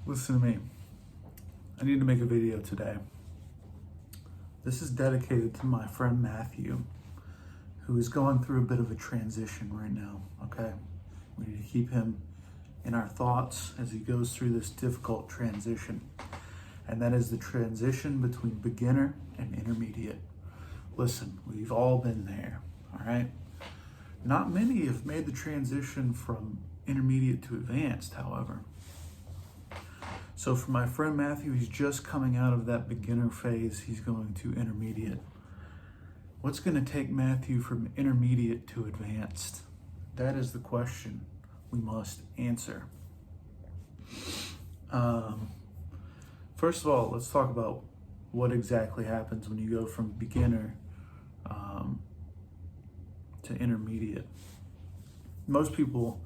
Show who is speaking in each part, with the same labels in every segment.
Speaker 1: Listen to me. I need to make a video today. This is dedicated to my friend Matthew, who is going through a bit of a transition right now, okay? We need to keep him in our thoughts as he goes through this difficult transition. And that is the transition between beginner and intermediate. Listen, we've all been there, all right? Not many have made the transition from intermediate to advanced, however. So for my friend Matthew, he's just coming out of that beginner phase. He's going to intermediate. What's going to take Matthew from intermediate to advanced? That is the question we must answer. First of all, let's talk about what exactly happens when you go from beginner to intermediate. Most people,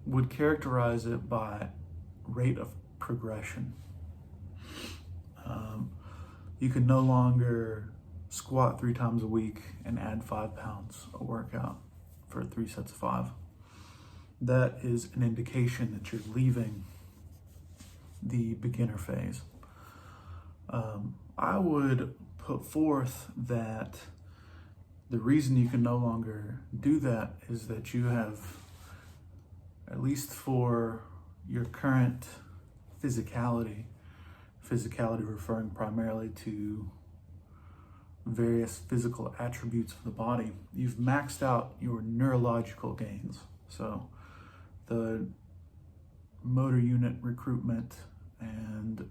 Speaker 1: would characterize it by rate of progression. You can no longer squat 3 times a week and add 5 pounds a workout for 3 sets of 5. That is an indication that you're leaving the beginner phase. I would put forth that the reason you can no longer do that is that you have, at least for your current physicality referring primarily to various physical attributes of the body, you've maxed out your neurological gains. So the motor unit recruitment and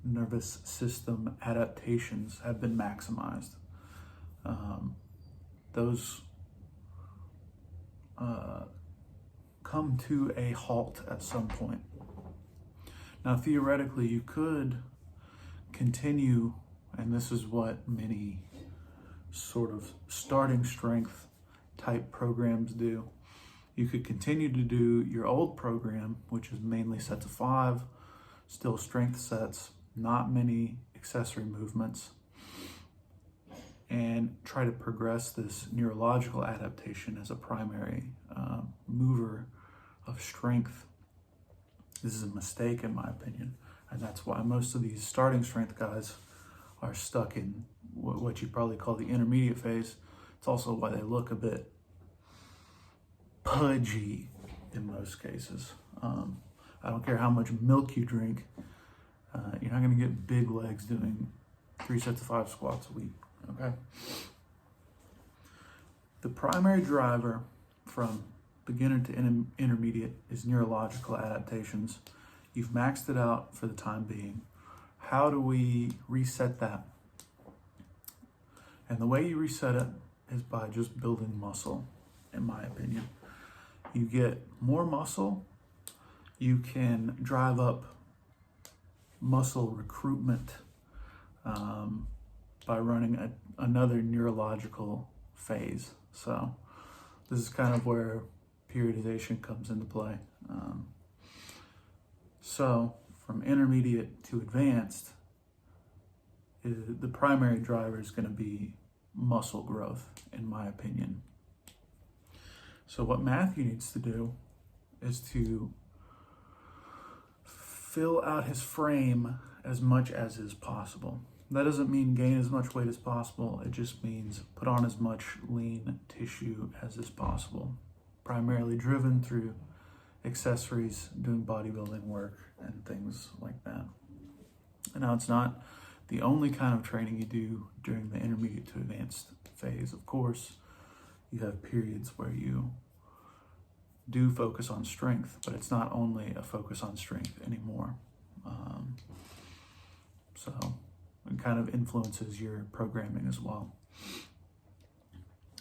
Speaker 1: nervous system adaptations have been maximized. Those come to a halt at some point. Now, theoretically, you could continue, and this is what many sort of starting strength type programs do. You could continue to do your old program, which is mainly sets of 5, still strength sets, not many accessory movements, and try to progress this neurological adaptation as a primary mover of strength. This is a mistake in my opinion, and that's why most of these starting strength guys are stuck in what you probably call the intermediate phase. It's also why they look a bit pudgy in most cases. I don't care how much milk you drink, you're not going to get big legs doing 3 sets of 5 squats a week, okay? The primary driver from beginner to intermediate is neurological adaptations. You've maxed it out for the time being. How do we reset that? And the way you reset it is by just building muscle, in my opinion. You get more muscle, you can drive up muscle recruitment by running another neurological phase. So this is kind of where periodization comes into play. So from intermediate to advanced, the primary driver is going to be muscle growth, in my opinion. So what Matthew needs to do is to fill out his frame as much as is possible. That doesn't mean gain as much weight as possible. It just means put on as much lean tissue as is possible, primarily driven through accessories, doing bodybuilding work and things like that. And now it's not the only kind of training you do during the intermediate to advanced phase. Of course, you have periods where you do focus on strength, but it's not only a focus on strength anymore. So it kind of influences your programming as well.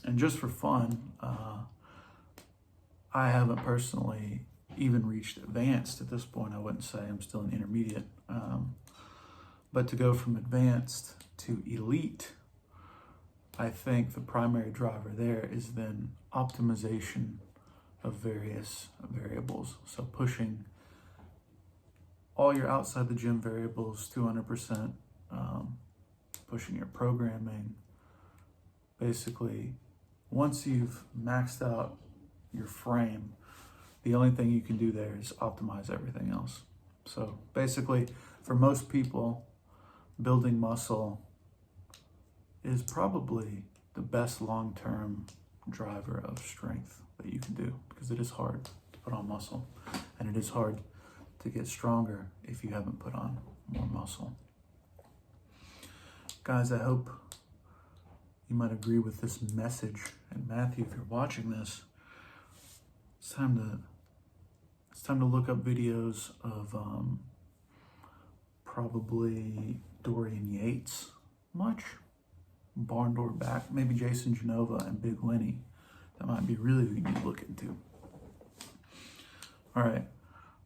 Speaker 1: And just for fun, I haven't personally even reached advanced at this point. I wouldn't say I'm still an intermediate. But to go from advanced to elite, I think the primary driver there is then optimization of various variables. So pushing all your outside the gym variables 200%, pushing your programming. Basically, once you've maxed out your frame, the only thing you can do there is optimize everything else. So basically, for most people, building muscle is probably the best long-term driver of strength that you can do, because it is hard to put on muscle, and it is hard to get stronger if you haven't put on more muscle. Guys, I hope you might agree with this message. And Matthew, if you're watching this, it's time to look up videos of probably Dorian Yates, Barn Door Back, maybe Jason Genova and Big Lenny. That might be really what you need to look into. All right,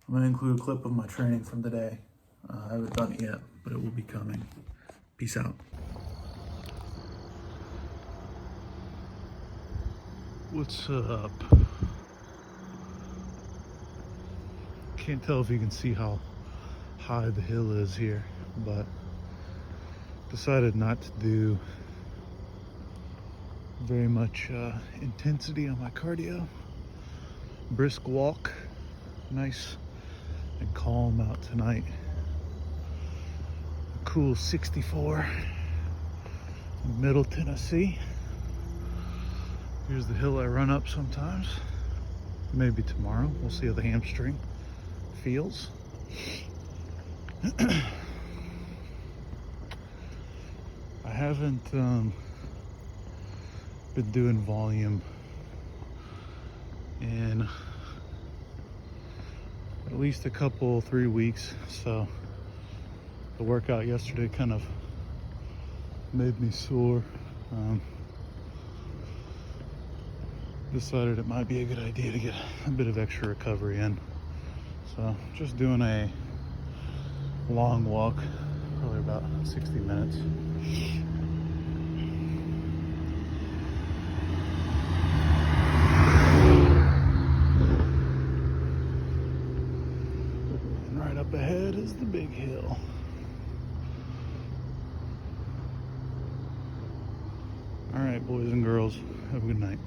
Speaker 1: I'm gonna include a clip of my training from today. I haven't done it yet, but it will be coming. Peace out. What's up? Can't tell if you can see how high the hill is here, but decided not to do very much intensity on my cardio. Brisk walk, nice and calm out tonight. A cool 64 in Middle Tennessee. Here's the hill I run up sometimes. Maybe tomorrow. We'll see how the hamstring feels. I haven't been doing volume in at least 3 weeks, so the workout yesterday kind of made me sore. Decided it might be a good idea to get a bit of extra recovery in, so just doing a long walk, probably about 60 minutes. And right up ahead is the big hill. All right, boys and girls, have a good night.